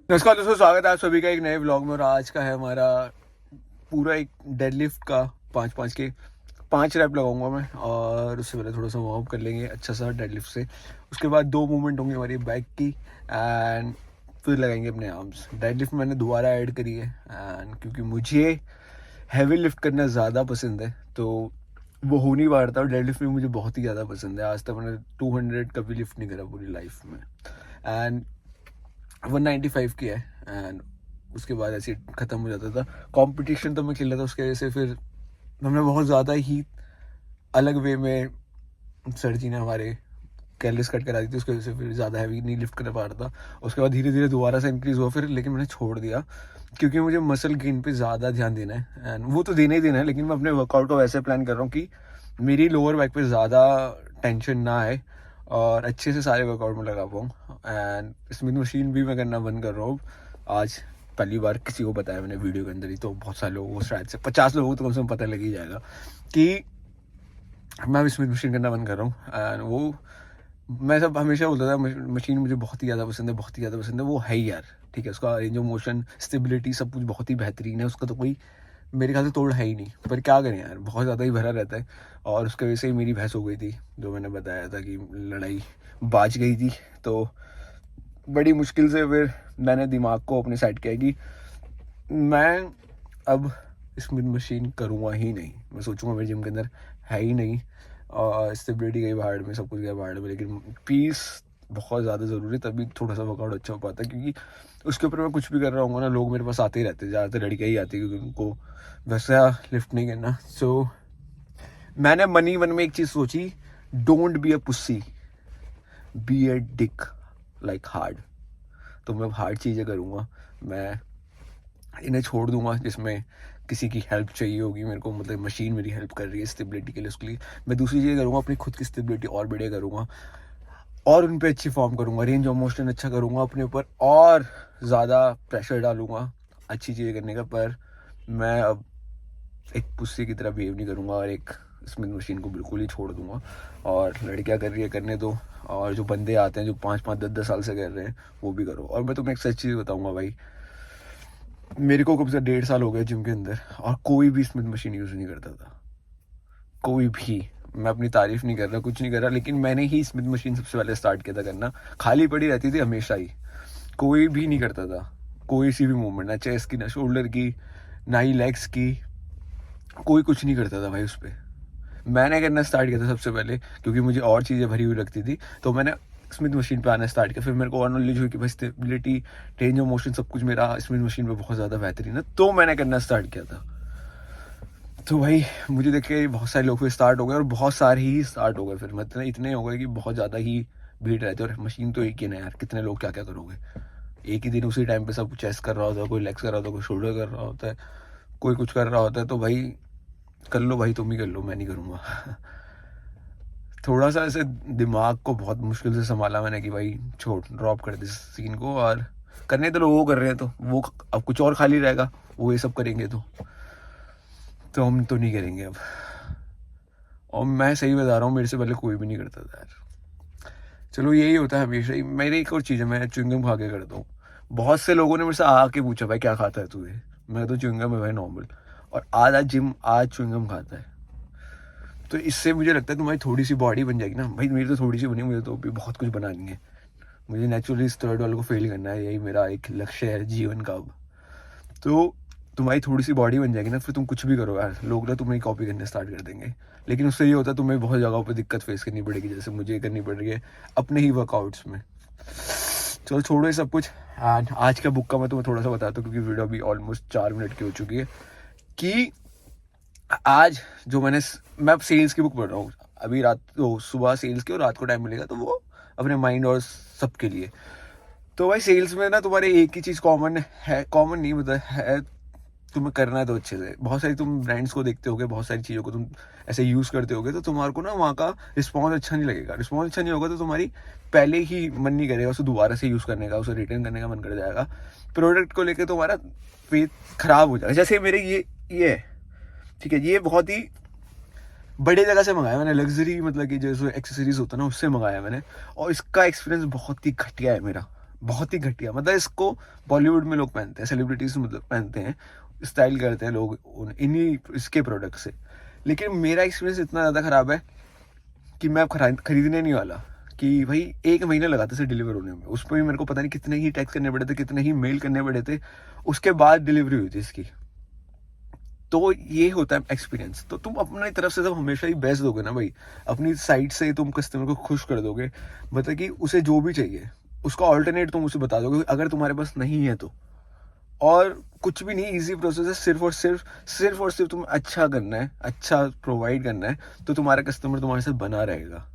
नमस्कार दोस्तों, स्वागत है आप सभी का एक नए व्लॉग में। और आज का है हमारा पूरा एक डेडलिफ्ट का 5 रैप लगाऊंगा मैं। और उससे पहले थोड़ा सा वार्म अप कर लेंगे अच्छा सा डेडलिफ्ट से। उसके बाद 2 मूवमेंट होंगी हमारी बैक की, एंड फिर लगाएंगे अपने आर्म्स। डेडलिफ्ट मैंने दोबारा ऐड करी है, एंड क्योंकि मुझे हैवी लिफ्ट करना ज़्यादा पसंद है तो वो हो नहीं पा रहा था। और डेडलिफ्ट भी मुझे बहुत ही ज़्यादा पसंद है। आज तक मैंने 200 कभी लिफ्ट नहीं करा पूरी लाइफ में, एंड 195 की है। एंड उसके बाद ऐसे ख़त्म हो जाता था। कंपटीशन तो मैं खेल रहा था, उसके वजह से फिर हमने बहुत ज़्यादा ही अलग वे में सर जी ने हमारे कैलरीज कट करा दी थी। उसकी वजह से फिर ज़्यादा हैवी नहीं लिफ्ट कर पा रहा था। उसके बाद धीरे धीरे दोबारा से इंक्रीज़ हुआ फिर, लेकिन मैंने छोड़ दिया क्योंकि मुझे मसल गेन पे ज़्यादा ध्यान देना है। एंड वो तो देना ही देना है, लेकिन मैं अपने वर्कआउट को वैसे प्लान कर रहा हूँ कि मेरी लोअर बैक पे ज़्यादा टेंशन ना आए और अच्छे से सारे वर्कआउट में लगा पाऊँ। एंड स्मिथ मशीन भी मैं करना बंद कर रहा हूँ। आज पहली बार किसी को बताया मैंने वीडियो के अंदर ही, तो बहुत सारे लोगों को, शायद से 50 लोगों को तो कम से कम पता लग ही जाएगा कि मैं स्मिथ मशीन करना बंद कर रहा हूँ। एंड वो मैं सब हमेशा बोलता था मशीन मुझे बहुत ही ज़्यादा पसंद है, बहुत ही ज़्यादा पसंद है। वो है ही यार, ठीक है, उसका रेंज ऑफ मोशन, स्टेबिलिटी, सब कुछ बहुत ही बेहतरीन है। उसका तो कोई मेरे ख्याल से तोड़ है ही नहीं। पर क्या करें यार, बहुत ज़्यादा ही भरा रहता है। और उसके वजह से ही मेरी बहस हो गई थी, जो मैंने बताया था कि लड़ाई बाज गई थी। तो बड़ी मुश्किल से फिर मैंने दिमाग को अपने साइड किया कि मैं अब स्मिथ मशीन करूँगा ही नहीं। मैं सोचूंगा मेरे जिम के अंदर है ही नहीं, और स्टेबिलिटी गई भाड़ में, सब कुछ गया भाड़ में, लेकिन पीस बहुत ज़्यादा ज़रूरी है, तभी थोड़ा सा वर्कआउट अच्छा हो पाता है। क्योंकि उसके ऊपर मैं कुछ भी कर रहा हूँ ना, लोग मेरे पास आते ही रहते हैं, ज़्यादातर लड़कियाँ ही आती है क्योंकि उनको वैसा लिफ्ट नहीं करना। सो मैंने मनी मन में एक चीज़ सोची, don't be a pussy, be a dick, like hard. तो मैं हार्ड चीज़ें करूँगा। मैं इन्हें छोड़ दूंगा जिसमें किसी की हेल्प चाहिए होगी मेरे को, मतलब मशीन मेरी हेल्प कर रही है स्टेबिलिटी के लिए, उसके लिए मैं दूसरी चीज़ करूँगा, अपनी खुद की स्टेबिलिटी और बढ़िया करूँगा और उन पे अच्छी फॉर्म करूँगा, रेंज ऑफ मोशन अच्छा करूँगा अपने ऊपर और ज़्यादा प्रेशर डालूंगा अच्छी चीज़ें करने का। पर मैं अब एक पुस्सी की तरह बिहेव नहीं करूँगा और एक स्मिथ मशीन को बिल्कुल ही छोड़ दूंगा। और लड़कियाँ कर रही है करने दो, और जो बंदे आते हैं जो 5-5 10-10 साल से कर रहे हैं वो भी करो। और मैं तुम्हें एक सच चीज़ बताऊँगा भाई, मेरे को कब से 1.5 साल हो गया जिम के अंदर, और कोई भी स्मिथ मशीन यूज़ नहीं करता था, कोई भी। मैं अपनी तारीफ नहीं कर रहा, कुछ नहीं कर रहा, लेकिन मैंने ही स्मिथ मशीन सबसे पहले स्टार्ट किया था करना। खाली पड़ी रहती थी हमेशा ही, कोई भी नहीं करता था कोई सी भी मूवमेंट, ना चेस्ट की, ना शोल्डर की, ना ही लेग्स की, कोई कुछ नहीं करता था भाई उस पर। मैंने करना स्टार्ट किया था सबसे पहले क्योंकि मुझे और चीज़ें भरी हुई लगती थी, तो मैंने स्मिथ मशीन पे आना स्टार्ट किया। फिर मेरे को और नॉलेज हुई कि भाई स्टेबिलिटी, रेंज ऑफ मोशन, सब कुछ मेरा स्मिथ मशीन पे बहुत ज़्यादा बेहतरीन है, तो मैंने करना स्टार्ट किया था। तो भाई मुझे देख के बहुत सारे लोग फिर स्टार्ट हो गए, और बहुत सारे ही स्टार्ट हो गए, फिर मतलब इतने हो गए कि बहुत ज़्यादा ही भीड़ रहती है। और मशीन तो एक ही ना यार, कितने लोग क्या क्या करोगे। एक ही दिन उसी टाइम पे सब चेस्ट कर रहा होता है, कोई लेग्स कर रहा होता है, कोई शोल्डर कर रहा होता है, कोई कुछ कर रहा होता है। तो भाई कर लो भाई, तुम ही कर लो, मैं नहीं करूँगा। थोड़ा सा ऐसे दिमाग को बहुत मुश्किल से संभाला मैंने कि भाई छोड़, ड्रॉप कर दे सीन को, और करने तो लोग वो कर रहे हैं, तो वो अब कुछ और खाली रहेगा, वो ये सब करेंगे तो हम तो नहीं करेंगे अब। और मैं सही बता रहा हूँ, मेरे से पहले कोई भी नहीं करता था यार। चलो यही होता है हमेशा ही। मेरी एक और चीज़ है, मैं च्युइंगम खा के करता हूँ। बहुत से लोगों ने मेरे से आके पूछा भाई क्या खाता है तू ये, मैं तो च्युइंगम है भाई नॉर्मल। और आधा जिम आज च्युइंगम खाता है। तो इससे मुझे लगता है तुम्हारी थोड़ी सी बॉडी बन जाएगी ना भाई। मेरी तो थोड़ी सी बनी, मुझे तो अभी बहुत कुछ बनानी है। मुझे नेचुरली स्टर्ड वालों को फेल करना है, यही मेरा एक लक्ष्य है जीवन का अब। तो तुम्हारी थोड़ी सी बॉडी बन जाएगी ना, फिर तुम कुछ भी करो यार, लोग ना तुम्हें कॉपी करने स्टार्ट कर देंगे। लेकिन उससे ये होता है तुम्हें बहुत जगहों पे दिक्कत फेस करनी पड़ेगी, जैसे मुझे करनी पड़ रही है अपने ही वर्कआउट्स में। चलो छोड़ो ये सब कुछ, एंड आज का बुक का मैं तुम्हें थोड़ा सा बताता हूँ क्योंकि वीडियो अभी ऑलमोस्ट 4 मिनट की हो चुकी है। कि आज जो मैं अब सेल्स की बुक पढ़ रहा हूँ। अभी रात तो सुबह सेल्स की, और रात को टाइम मिलेगा तो वो अपने माइंड और सबके लिए। तो भाई सेल्स में ना तुम्हारे एक ही चीज़ कॉमन है, कॉमन नहीं मतलब है, तुम्हें करना है तो अच्छे से। बहुत सारी तुम ब्रांड्स को देखते होगे, बहुत सारी चीज़ों को तुम ऐसे यूज़ करते होगे, तो तुम्हारे को ना वहाँ का रिस्पॉन्स अच्छा नहीं लगेगा। रिस्पॉन्स अच्छा नहीं होगा तो तुम्हारी पहले ही मन नहीं करेगा उसे दोबारा से यूज़ करने का, उसे रिटर्न करने का मन कर जाएगा। प्रोडक्ट को लेकर तुम्हारा फेथ खराब हो जाएगा। जैसे मेरे ये है, ठीक है, ये बहुत ही बड़े जगह से मंगाया मैंने, लग्जरी मतलब कि जैसे एक्सेसरीज होता है ना, उससे मंगाया मैंने। और इसका एक्सपीरियंस बहुत ही घटिया है मेरा, बहुत ही घटिया, मतलब इसको बॉलीवुड में लोग पहनते हैं, सेलिब्रिटीज मतलब पहनते हैं, स्टाइल करते हैं लोग इन्हीं इसके प्रोडक्ट से। लेकिन मेरा एक्सपीरियंस इतना ज़्यादा ख़राब है कि मैं अब खरीदने नहीं वाला। कि भाई 1 महीना लगा था इसे डिलीवर होने में, उस पर भी मेरे को पता नहीं कितने ही टैक्स करने पड़े थे, कितने ही मेल करने पड़े थे, उसके बाद डिलीवरी हुई थी इसकी। तो ये होता है एक्सपीरियंस। तो तुम अपनी तरफ से जब हमेशा ही बेस्ट दोगे ना भाई, अपनी साइड से तुम कस्टमर को खुश कर दोगे, मतलब कि उसे जो भी चाहिए उसका ऑल्टरनेट तुम उसे बता दोगे अगर तुम्हारे पास नहीं है तो। और कुछ भी नहीं, इजी प्रोसेस है, सिर्फ और सिर्फ तुम्हें अच्छा करना है, अच्छा प्रोवाइड करना है, तो तुम्हारा कस्टमर तुम्हारे साथ बना रहेगा,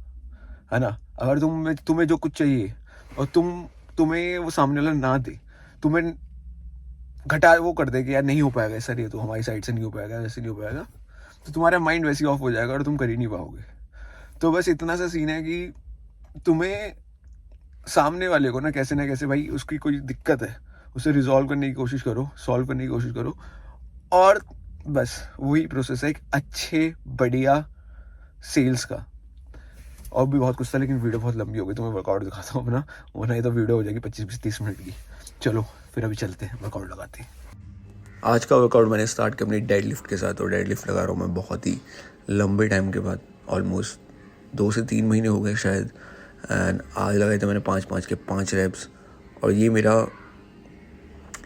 है ना। अगर तुम्हें जो कुछ चाहिए और तुम्हें वो सामने वाला ना दे, तुम्हें घटा वो कर दे कि यार नहीं हो पाएगा सर, ये तो हमारी साइड से नहीं हो पाएगा, वैसे नहीं हो पाएगा, तो तुम्हारा माइंड वैसे ही ऑफ हो जाएगा और तुम कर ही नहीं पाओगे। तो बस इतना सा सीन है कि तुम्हें सामने वाले को ना कैसे भाई उसकी कोई दिक्कत है, उसे रिजॉल्व करने की कोशिश करो, सॉल्व करने की कोशिश करो। और बस वही प्रोसेस है एक अच्छे बढ़िया सेल्स का। और भी बहुत कुछ था, लेकिन वीडियो बहुत लंबी हो गई, तो मैं वर्कआउट दिखाता हूँ अपना, वरना ये तो वीडियो हो जाएगी 25-30 मिनट की। चलो फिर अभी चलते हैं, वर्कआउट लगाते हैं। आज का वर्कआउट मैंने स्टार्ट किया अपनी डेड लिफ्ट के साथ, और डेड लिफ्ट लगा रहा हूँ मैं बहुत ही लंबे टाइम के बाद, ऑलमोस्ट 2 से 3 महीने हो गए शायद। एंड आज लगाए थे मैंने 5-5 के 5 रैप्स, और ये मेरा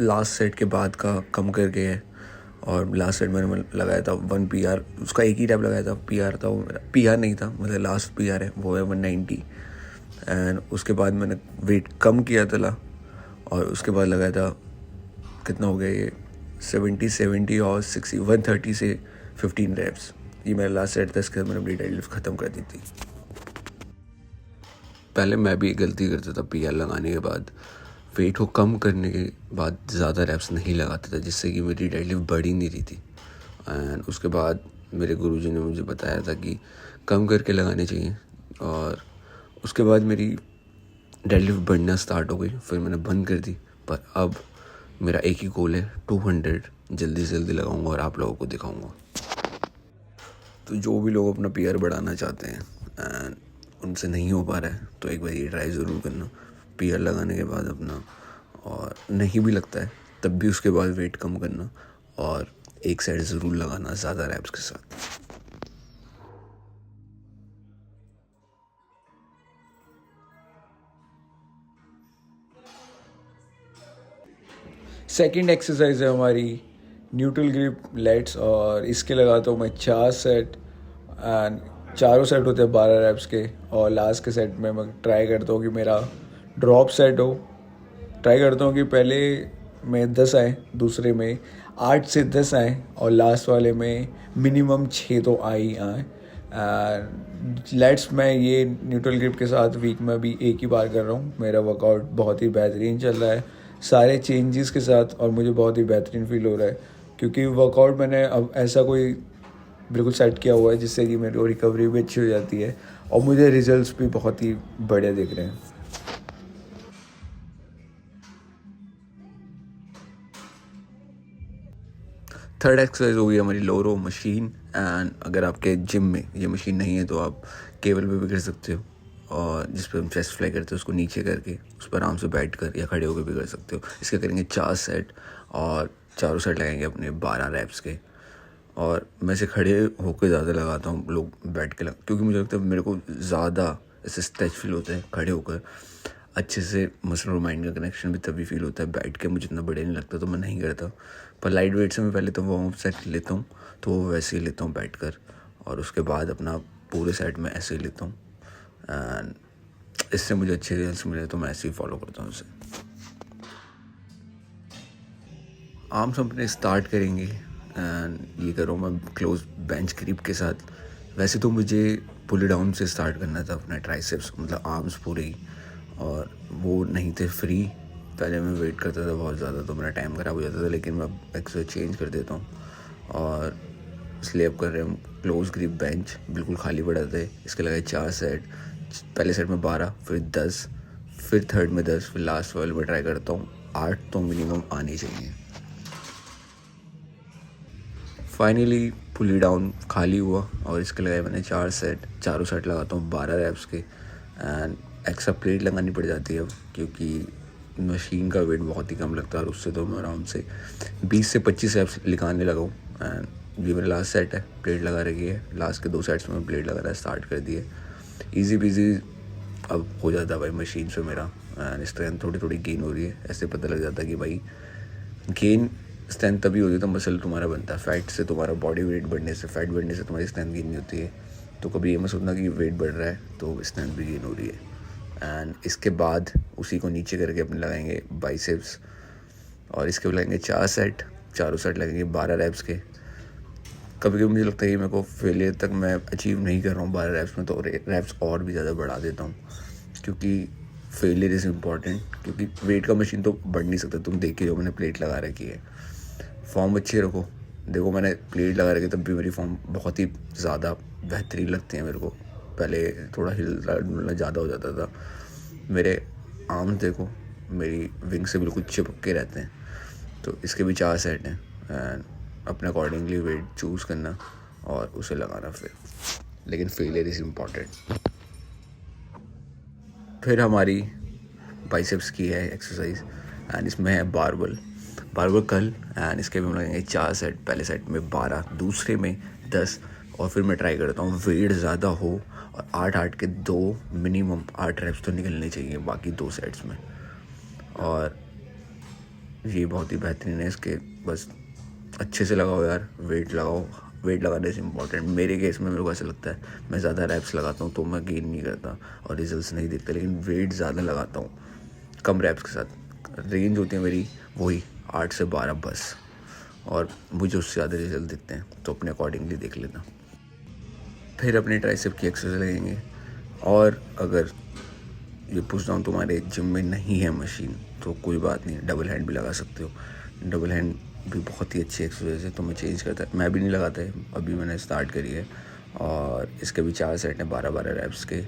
लास्ट सेट के बाद का कम करके है। और लास्ट सेट मैंने लगाया था 1 PR, उसका एक ही रैप लगाया था, PR था वो मेरा, PR नहीं था, मतलब लास्ट PR है वो है 190। एंड उसके बाद मैंने वेट कम किया था, और उसके बाद लगाया था, कितना हो गया ये, 70 और 60, 130 से 15 रैप्स। ये मेरा लास्ट सेट था, इसके बाद मैंने अपनी डेड लिफ्ट ख़त्म कर दी थी। पहले मैं भी गलती करता था, PR लगाने के बाद वेट को कम करने के बाद ज़्यादा रैप्स नहीं लगाता था, जिससे कि मेरी डेड लिफ्ट बढ़ ही नहीं रही थी। एंड उसके बाद मेरे गुरुजी ने मुझे बताया था कि कम करके लगाने चाहिए, और उसके बाद मेरी डेड लिफ्ट बढ़ना स्टार्ट हो गई, फिर मैंने बंद कर दी। पर अब मेरा एक ही गोल है, 200 जल्दी से जल्दी लगाऊंगा और आप लोगों को दिखाऊंगा। तो जो भी लोग अपना PR बढ़ाना चाहते हैं एंड उनसे नहीं हो पा रहा है, तो एक बार ये ट्राई ज़रूर करना, PR लगाने के बाद अपना, और नहीं भी लगता है तब भी उसके बाद वेट कम करना, और एक साइड ज़रूर लगाना ज़्यादा रैप्स के साथ। सेकंड एक्सरसाइज है हमारी न्यूट्रल ग्रिप लेट्स, और इसके लगाता हूँ मैं 4 सेट, एंड चारों सेट होते हैं 12 रैप्स के। और लास्ट के सेट में मैं ट्राई करता हूँ कि मेरा ड्रॉप सेट हो, ट्राई करता हूँ कि पहले में 10 आए, दूसरे में 8 से 10 आए, और लास्ट वाले में मिनिमम 6 तो आए। लेट्स मैं ये न्यूट्रल ग्रिप के साथ वीक में भी एक ही बार कर रहा हूँ। मेरा वर्कआउट बहुत ही बेहतरीन चल रहा है सारे चेंजेस के साथ, और मुझे बहुत ही बेहतरीन फील हो रहा है, क्योंकि वर्कआउट मैंने अब ऐसा कोई बिल्कुल सेट किया हुआ है जिससे कि मेरी रिकवरी भी अच्छी हो जाती है, और मुझे रिजल्ट्स भी बहुत ही बढ़िया दिख रहे हैं। थर्ड एक्सरसाइज हो गई हमारी लो रो मशीन। एंड अगर आपके जिम में ये मशीन नहीं है तो आप केबल पे भी कर सकते हो, और जिस पर हम चेस्ट फ्लाई करते हैं उसको नीचे करके उस पर आराम से बैठ कर या खड़े होकर भी कर सकते हो। इसके करेंगे 4 सेट, और चारों सेट लगाएंगे अपने 12 रैप्स के। और मैं इसे खड़े होकर ज़्यादा लगाता हूँ, लोग बैठ के क्योंकि मुझे लगता है मेरे को ज़्यादा ऐसे स्ट्रेच फील होता है खड़े होकर, अच्छे से मसल और माइंड का कनेक्शन भी तभी फील होता है। बैठ के मुझे इतना बढ़िया नहीं लगता, तो मैं नहीं करता। पर लाइट वेट से मैं पहले तो वार्म अप सेट लेता हूँ, तो वो वैसे ही लेता हूँ बैठ कर, और उसके बाद अपना पूरे सेट में ऐसे ही लेता हूँ। एंड इससे मुझे अच्छे रिजल्ट्स मिले, तो मैं ऐसे ही फॉलो करता हूँ उसे। आर्म्स अपने स्टार्ट करेंगे, एंड ये कर रहा हूँ मैं क्लोज बेंच ग्रिप के साथ। वैसे तो मुझे पुल डाउन से स्टार्ट करना था अपना ट्राइसेप्स, मतलब आर्म्स पूरे ही, और वो नहीं थे फ्री। पहले मैं वेट करता था बहुत ज़्यादा, तो मेरा टाइम ख़राब हो जाता था, लेकिन मैं एक्सरसाइज चेंज कर देता हूँ, और इसलिए अब कर रहे हैं क्लोज ग्रिप बेंच, बिल्कुल खाली पड़ा था। इसके लगाए 4 सेट, पहले सेट में 12, फिर 10, फिर थर्ड में 10, फिर लास्ट वाले में ट्राई करता हूँ 8 तो मिनिमम आनी चाहिए। फाइनली पुली डाउन खाली हुआ, और इसके लगाए मैंने 4 सेट, चारों सेट लगाता हूँ 12 रैप्स के। एंड एक्स्ट्रा प्लेट लगानी पड़ जाती है अब, क्योंकि मशीन का वेट बहुत ही कम लगता है और उससे तो मैं आराम से 20 से 25 रेप्स लिखाने लगा हूँ। एंड ये मेरा लास्ट सेट है, प्लेट लगा रखी है, लास्ट के 2 सेट्स में प्लेट लगाना स्टार्ट कर दिए। ईजी पीजी अब हो जाता है भाई मशीन से मेरा। एंड स्ट्रेंथ थोड़ी थोड़ी गेन हो रही है, ऐसे पता लग जाता है कि भाई गेन स्ट्रेंथ तभी होती है तो मसल तुम्हारा बनता है। फैट से तुम्हारा बॉडी वेट बढ़ने से, फैट बढ़ने से तुम्हारी स्ट्रेंथ गेन नहीं होती है। तो कभी ये मत सोचना कि वेट बढ़ रहा है तो स्ट्रेंथ भी गेन हो रही है। एंड इसके बाद उसी को नीचे करके अपने लगाएंगे बाइसेप्स, और इसके लगाएंगे 4 सेट, चारों सेट लगेंगे 12 रैप्स के। कभी कभी मुझे लगता है कि मेरे को फेलियर तक मैं अचीव नहीं कर रहा हूँ 12 रैप्स में, तो रैप्स और भी ज़्यादा बढ़ा देता हूँ, क्योंकि फेलियर इज़ इम्पॉर्टेंट। क्योंकि वेट का मशीन तो बढ़ नहीं सकता। तुम देख के जो मैंने प्लेट लगा रखी है, फॉर्म अच्छी रखो। देखो मैंने प्लेट लगा रखी तब भी मेरी फॉर्म बहुत ही ज़्यादा बेहतरीन लगती है मेरे को। पहले थोड़ा हिलना डुलना ज़्यादा हो जाता था। मेरे आर्म्स देखो, मेरी विंग से बिल्कुल चिपक के रहते हैं। तो इसके भी 4 सेट हैं। एंड अपने अकॉर्डिंगली वेट चूज़ करना और उसे लगाना फिर। लेकिन फेलियर इज़ इम्पॉर्टेंट। फिर हमारी बाइसेप्स की है एक्सरसाइज, एंड इसमें है बारबल कर्ल। एंड इसके भी हम लगेंगे 4 सेट, पहले सेट में 12, दूसरे में 10, और फिर मैं ट्राई करता हूँ वेट ज़्यादा हो और 8 के 2 मिनिमम 8 रेप्स तो निकलने चाहिए बाकी 2 सेट्स में। और ये बहुत ही बेहतरीन है। इसके बस अच्छे से लगाओ यार, वेट लगाओ। वेट लगाने से इम्पॉर्टेंट मेरे केस में मेरे को ऐसा लगता है, मैं ज़्यादा रैप्स लगाता हूँ तो मैं गेन नहीं करता और रिजल्ट्स नहीं दिखते। लेकिन वेट ज़्यादा लगाता हूँ कम रैप्स के साथ, रेंज होती है मेरी वही 8 से 12 बस, और मुझे उससे ज़्यादा रिजल्ट दिखते हैं। तो अपने अकॉर्डिंगली देख लेना। फिर अपने ट्राइसेप की एक्सरसाइज लगेंगे। और अगर ये पूछ रहा हूँ तुम्हारे जिम में नहीं है मशीन तो कोई बात नहीं, डबल हैंड भी लगा सकते हो। डबल हैंड भी बहुत ही अच्छी एक्सरसाइज है, तो मैं चेंज करता है। मैं भी नहीं लगाता है, अभी मैंने स्टार्ट करी है। और इसके भी 4 सेट हैं 12-12 रैप्स के।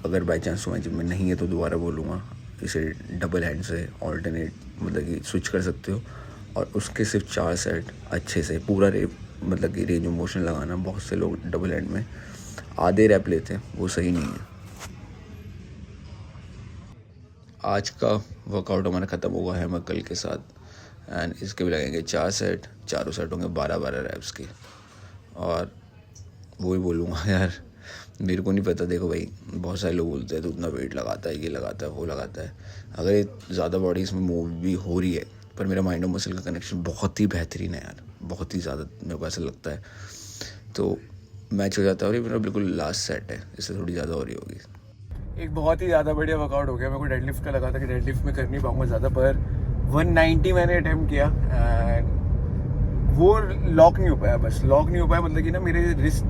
अगर बाई चांस तुम्हारे जिम में नहीं है तो दोबारा बोलूँगा, इसे डबल हैंड से ऑल्टरनेट मतलब कि स्विच कर सकते हो। और उसके सिर्फ 4 सेट अच्छे से पूरा मतलब कि रेंज ऑफ मोशन लगाना। बहुत से लोग डबल हैंड में आधे रैप लेते हैं, वो सही नहीं है। आज का वर्कआउट हमारा ख़त्म हुआ है मैं कल के साथ। एंड इसके भी लगेंगे 4 सेट, चारों सेट होंगे 12-12 रैप्स के। और वही बोलूँगा यार, मेरे को नहीं पता। देखो भाई, बहुत सारे लोग बोलते हैं तो उतना वेट लगाता है, ये लगाता है, वो लगाता है। अगर ज़्यादा बॉडी इसमें मूव भी हो रही है, पर मेरा माइंड और मसल का कनेक्शन बहुत ही बेहतरीन है यार, बहुत ही ज़्यादा मेरे को ऐसा लगता है। तो मैच हो जाता है। और ये मेरा बिल्कुल लास्ट सेट है, इससे थोड़ी ज़्यादा हो रही होगी। एक बहुत ही ज़्यादा बढ़िया वर्कआउट हो गया। मेरे को डेडलिफ्ट का लगा था कि डेडलिफ्ट में कर नहीं पाऊँगा ज़्यादा, पर 190 मैंने अटैम्प्ट किया एंड वो लॉक नहीं हो पाया। बस लॉक नहीं हो पाया मतलब कि ना मेरे रिस्ट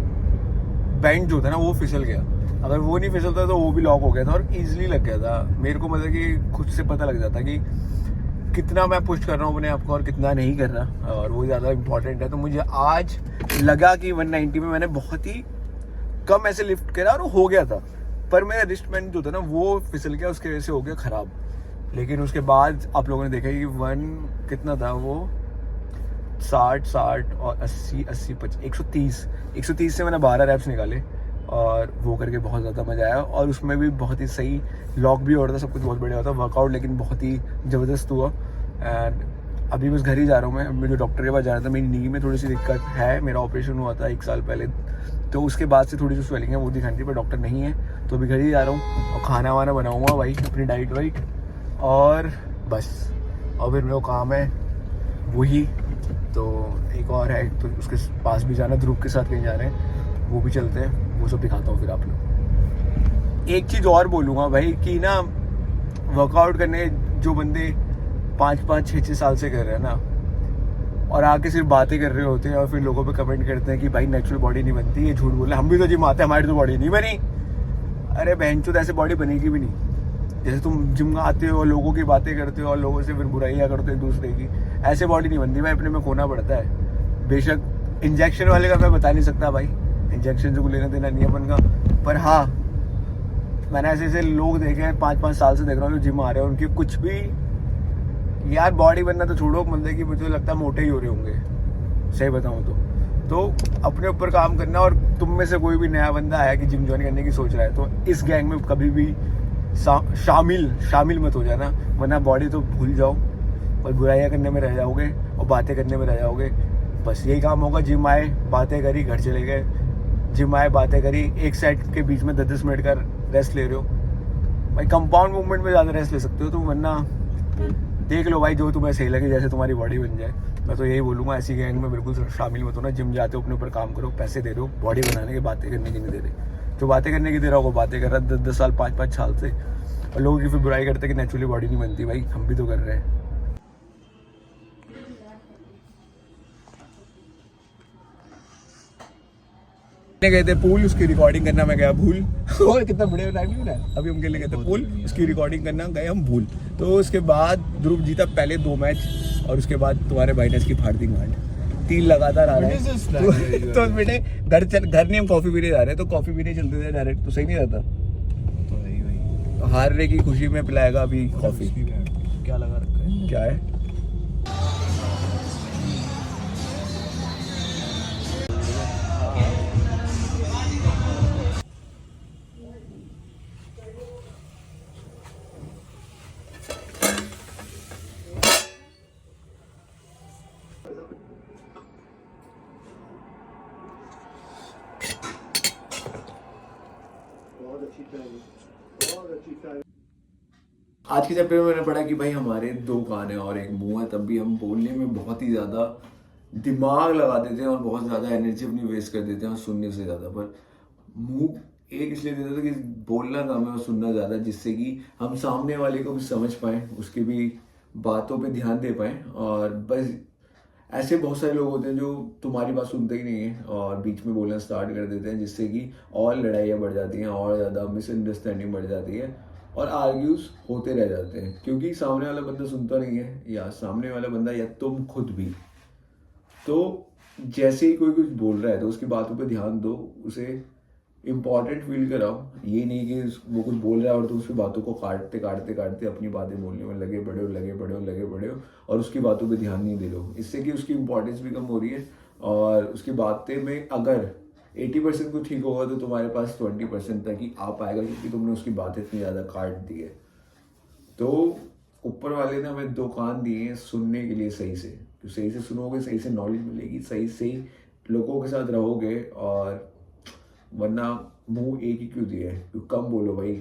बैंड जो था ना वो फिसल गया। अगर वो नहीं फिसलता तो वो भी लॉक हो गया था और ईजिली लग गया था मेरे को। मतलब कि खुद से पता लग जाता कि कितना मैं पुश कर रहा हूँ अपने आप को और कितना नहीं कर रहा, और वो ज़्यादा इंपॉर्टेंट है। तो मुझे आज लगा कि 190 में मैंने बहुत ही कम ऐसे लिफ्ट करा और हो गया था, पर मेरा रिस्ट बैंड जो था ना वो फिसल गया, उसके वजह से हो गया ख़राब। लेकिन उसके बाद आप लोगों ने देखा कि कितना था वो 60 और 80 130 से मैंने 12 रैप्स निकाले और वो करके बहुत ज़्यादा मज़ा आया। और उसमें भी बहुत ही सही लॉक भी हो रहा था, सब कुछ बहुत बढ़िया होता वर्कआउट, लेकिन बहुत ही ज़बरदस्त हुआ। एंड अभी बस घर ही जा रहा हूँ मैं। मुझे डॉक्टर के पास जा रहा था, मेरी नी में थोड़ी सी दिक्कत है। मेरा ऑपरेशन हुआ था 1 साल पहले, तो उसके बाद से थोड़ी सी स्वेलिंग है वो दिखानी थी, पर डॉक्टर नहीं है। तो अभी घर ही जा रहा हूँ और खाना वाना बनाऊँगा भाई, अपनी डाइट वाइट, और बस। और फिर मेरे को काम है वही, तो एक और है तो उसके पास भी जाना, ध्रुव के साथ कहीं जा रहे हैं, वो भी चलते हैं, वो सब दिखाता हूँ फिर आप लोग। एक चीज़ और बोलूँगा भाई कि ना वर्कआउट करने जो बंदे 5-5, 6-6 साल से कर रहे हैं ना, और आके सिर्फ बातें कर रहे होते हैं और फिर लोगों पे कमेंट करते हैं कि भाई नेचुरल बॉडी नहीं बनती, ये झूठ बोले, हम भी तो जिम आते हैं, हमारी तो बॉडी नहीं बनी। अरे बहनचोद, ऐसे बॉडी बनेगी भी नहीं। जैसे तुम जिम आते हो और लोगों की बातें करते हो और लोगों से फिर बुराइयाँ करते हो एक दूसरे की, ऐसे बॉडी नहीं बनती भाई, अपने में खोना पड़ता है। बेशक इंजेक्शन वाले का मैं बता नहीं सकता भाई, इंजेक्शन से कोई लेना देना नहीं है अपन का, पर हाँ मैंने ऐसे ऐसे लोग देखे हैं 5-5 साल से देख रहा हूँ जो जिम आ रहे हैं, उनकी कुछ भी यार बॉडी बनना तो छोड़ो, मतलब कि मुझे लगता है मोटे ही हो रहे होंगे, सही बताऊँ तो अपने ऊपर काम करना। और तुम में से कोई भी नया बंदा आया कि जिम ज्वाइन करने की सोच रहा है, तो इस गैंग में कभी भी शामिल मत हो जाना, वरना बॉडी तो भूल जाओ और बुराइयाँ करने में रह जाओगे और बातें करने में रह जाओगे। बस यही काम होगा, जिम आए बातें करी घर चले गए, जिम आए बातें करी, एक सेट के बीच में 10-10 मिनट का रेस्ट ले रहे हो भाई। कंपाउंड मूवमेंट में ज़्यादा रेस्ट ले सकते हो तुम, वरना देख लो भाई जो तुम्हें सही लगे, जैसे तुम्हारी बॉडी बन जाए। मैं तो यही बोलूँगा, ऐसी गैंग में बिल्कुल शामिल मत होना। जिम जाते हो अपने ऊपर काम करो, पैसे दे रहे हो बॉडी बनाने की, बातें करने की नहीं दे रहे। जो बातें करने की दे रहा होगा बातें कर रहा है 10-10 साल 5-5 साल से, और लोगों की फिर बुराई करते कि नेचुरली बॉडी नहीं बनती। भाई हम भी तो कर रहे हैं। गए थे पूल, उसकी रिकॉर्डिंग करना मैं गया भूल। और कितना बड़े टाइम नहीं रहा, अभी हम खेलने गए थे पूल, उसकी रिकॉर्डिंग करना गए हम भूल। तो उसके बाद ध्रुव जीता पहले 2 मैच, और उसके बाद तुम्हारे भाई ने इसकी फाड़ दी गांड। 3 लगातार आ रहे हैं। तो बेटे घर नहीं, हम कॉफी पीने जा रहे हैं, तो कॉफी पीने चलते थे डायरेक्ट, तो सही नहीं रहता। तो हारने की खुशी में पिलाएगा अभी कॉफी। क्या लगा रखा है? क्या है? आज के चैप्टर में मैंने पढ़ा कि भाई हमारे 2 कान हैं और 1 मुंह है, तब भी हम बोलने में बहुत ही ज़्यादा दिमाग लगा देते हैं और बहुत ज़्यादा एनर्जी अपनी वेस्ट कर देते हैं और सुनने से ज़्यादा। पर मुंह एक इसलिए देता था कि बोलना कम है और सुनना ज़्यादा, जिससे कि हम सामने वाले को भी समझ पाएँ, उसकी भी बातों पे ध्यान दे पाएँ। और बस ऐसे बहुत सारे लोग होते हैं जो तुम्हारी बात सुनते ही नहीं है और बीच में बोलना स्टार्ट कर देते हैं, जिससे कि और लड़ाइयाँ बढ़ जाती हैं और ज़्यादा मिसअंडरस्टैंडिंग बढ़ जाती है और आर्ग्यूज होते रह जाते हैं, क्योंकि सामने वाला बंदा सुनता नहीं है, या सामने वाला बंदा या तुम खुद भी। तो जैसे ही कोई कुछ बोल रहा है तो उसकी बातों पे ध्यान दो, उसे इम्पॉर्टेंट फील कराओ। ये नहीं कि वो कुछ बोल रहा है और तुम उसकी बातों को काटते अपनी बातें बोलने में लगे बड़े हो और उसकी बातों पे ध्यान नहीं दे लो। इससे कि उसकी इम्पोर्टेंस भी कम हो रही है और उसकी बातें में अगर 80% कुछ ठीक होगा तो तुम्हारे पास 20% तक ही आ पाएगा, क्योंकि तुमने उसकी बातें इतनी ज़्यादा काट दी है। तो ऊपर वाले ने हमें 2 कान दिए हैं सुनने के लिए सही से। तो सही से सुनोगे, सही से नॉलेज मिलेगी, सही से लोगों के साथ रहोगे। और वरना मुंह एक ही क्यों दिया है? तो कम बोलो भाई,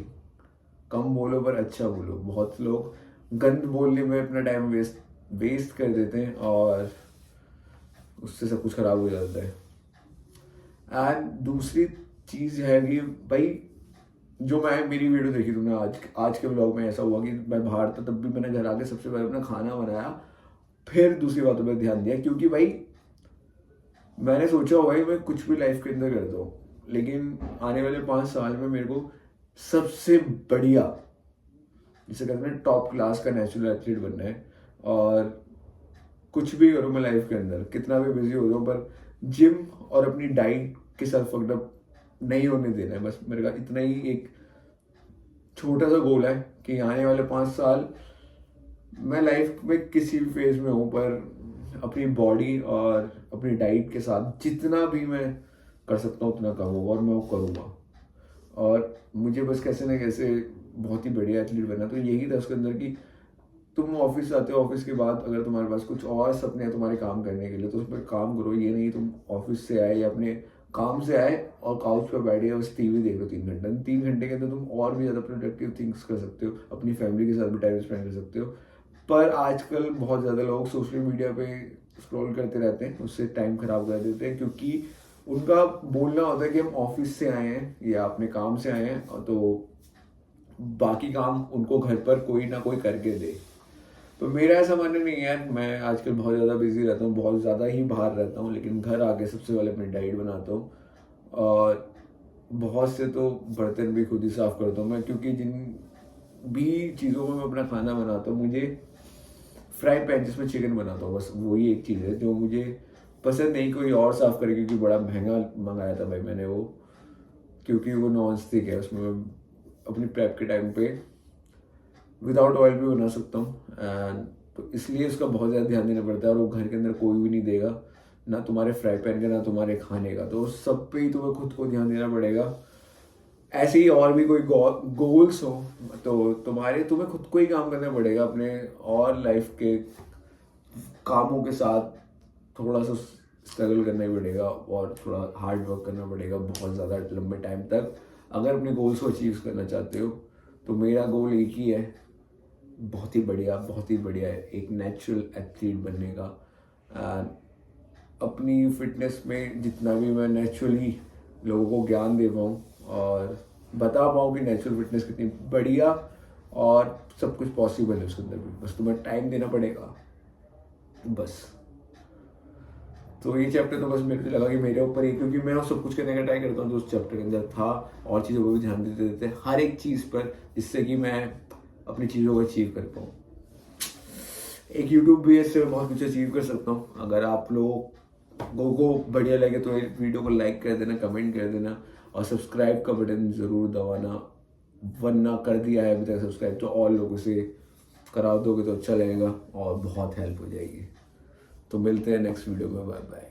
कम बोलो पर अच्छा बोलो। बहुत लोग गंद बोलने में अपना टाइम वेस्ट कर देते हैं और उससे सब कुछ खराब हो जाता है। एंड दूसरी चीज़ है कि भाई जो मेरी वीडियो देखी तुमने आज के व्लॉग में, ऐसा हुआ कि मैं बाहर था तब भी मैंने घर आके सबसे पहले अपना खाना बनाया, फिर दूसरी बातों पर ध्यान दिया। क्योंकि भाई मैंने सोचा हुआ है मैं कुछ भी लाइफ के अंदर करता हूँ, लेकिन आने वाले 5 साल में मेरे को सबसे बढ़िया, जिसे कहते हैं टॉप क्लास का नेचुरल एथलीट बनना है। और कुछ भी करूँ मैं लाइफ के अंदर, कितना भी बिजी हो जाऊँ, पर जिम और अपनी डाइट के साथ फकड़प नहीं होने देना है। बस मेरे का इतना ही एक छोटा सा गोल है कि आने वाले 5 साल मैं लाइफ में किसी भी फेज में हूँ, पर अपनी बॉडी और अपनी डाइट के साथ जितना भी मैं कर सकता हूँ उतना करूँगा और मैं वो करूँगा। और मुझे बस कैसे ना कैसे बहुत ही बढ़िया एथलीट बनना। तो यही था उसके अंदर कि तुम ऑफिस आते हो, ऑफिस के बाद अगर तुम्हारे पास कुछ और सपने हैं तुम्हारे काम करने के लिए तो उस पर काम करो। ये नहीं तुम ऑफिस से आए या अपने काम से आए और काउच पर बैठे बस टीवी देख लो 3 घंटे। 3 घंटे के अंदर तुम और भी ज़्यादा प्रोडक्टिव थिंग्स कर सकते हो, अपनी फैमिली के साथ भी टाइम स्पेंड कर सकते हो। पर आजकल बहुत ज़्यादा लोग सोशल मीडिया पे स्क्रॉल करते रहते हैं, उससे टाइम खराब कर देते हैं, क्योंकि उनका बोलना होता है कि हम ऑफिस से आए हैं या अपने काम से आए हैं, तो बाकी काम उनको घर पर कोई ना कोई करके दे। तो मेरा ऐसा मानना नहीं है। मैं आजकल बहुत ज़्यादा बिजी रहता हूँ, बहुत ज़्यादा ही बाहर रहता हूँ, लेकिन घर आके सबसे पहले अपनी डाइट बनाता हूँ और बहुत से तो बर्तन भी खुद ही साफ़ करता हूँ मैं, क्योंकि जिन भी चीज़ों में मैं अपना खाना बनाता हूँ, मुझे फ्राई पैन जिसमें चिकन बनाता हूँ, बस वही एक चीज़ है जो मुझे पसंद नहीं कोई और साफ़ करे, क्योंकि बड़ा महंगा मंगाया था भाई मैंने वो, क्योंकि वो नॉन स्टिक है, उसमें मैं अपनी प्रेप के टाइम पे विदाउट ऑयल भी बना सकता हूँ। एंड तो इसलिए उसका बहुत ज़्यादा ध्यान देना पड़ता है, और वो घर के अंदर कोई भी नहीं देगा, ना तुम्हारे फ्राई पैन का ना तुम्हारे खाने का, तो सब पे ही तुम्हें खुद को ध्यान देना पड़ेगा। ऐसे ही और भी कोई गोल्स हो तो तुम्हें खुद को ही काम करना पड़ेगा अपने और लाइफ के कामों के साथ थोड़ा सा स्ट्रगल करना ही पड़ेगा और थोड़ा हार्ड वर्क करना पड़ेगा बहुत ज़्यादा लंबे टाइम तक अगर अपने गोल्स को अचीव करना चाहते हो। तो मेरा गोल एक ही है, बहुत ही बढ़िया है, एक नेचुरल एथलीट बनने का। अपनी फिटनेस में जितना भी मैं नेचुरली लोगों को ज्ञान दे पाऊँ और बता पाऊँ कि नेचुरल फिटनेस कितनी बढ़िया और सब कुछ पॉसिबल है उसके अंदर भी, बस तुम्हें टाइम देना पड़ेगा बस। तो ये चैप्टर तो बस मेरे को लगा कि मेरे ऊपर ही, क्योंकि मैं सब कुछ करने का ट्राई करता हूँ तो उस चैप्टर के अंदर था और चीज़ों पर भी ध्यान देते देते हर एक चीज़ पर, जिससे कि मैं अपनी चीज़ों को अचीव कर पाऊँ। एक यूट्यूब भी है, इससे मैं बहुत कुछ अचीव कर सकता हूँ। अगर आप लोगों को बढ़िया लगे तो वीडियो को लाइक कर देना, कमेंट कर देना और सब्सक्राइब का बटन ज़रूर दबाना, वरना कर दिया है अभी तक सब्सक्राइब तो और लोगों से करा दोगे तो अच्छा लगेगा और बहुत हेल्प हो जाएगी। तो मिलते हैं नेक्स्ट वीडियो में, बाय बाय।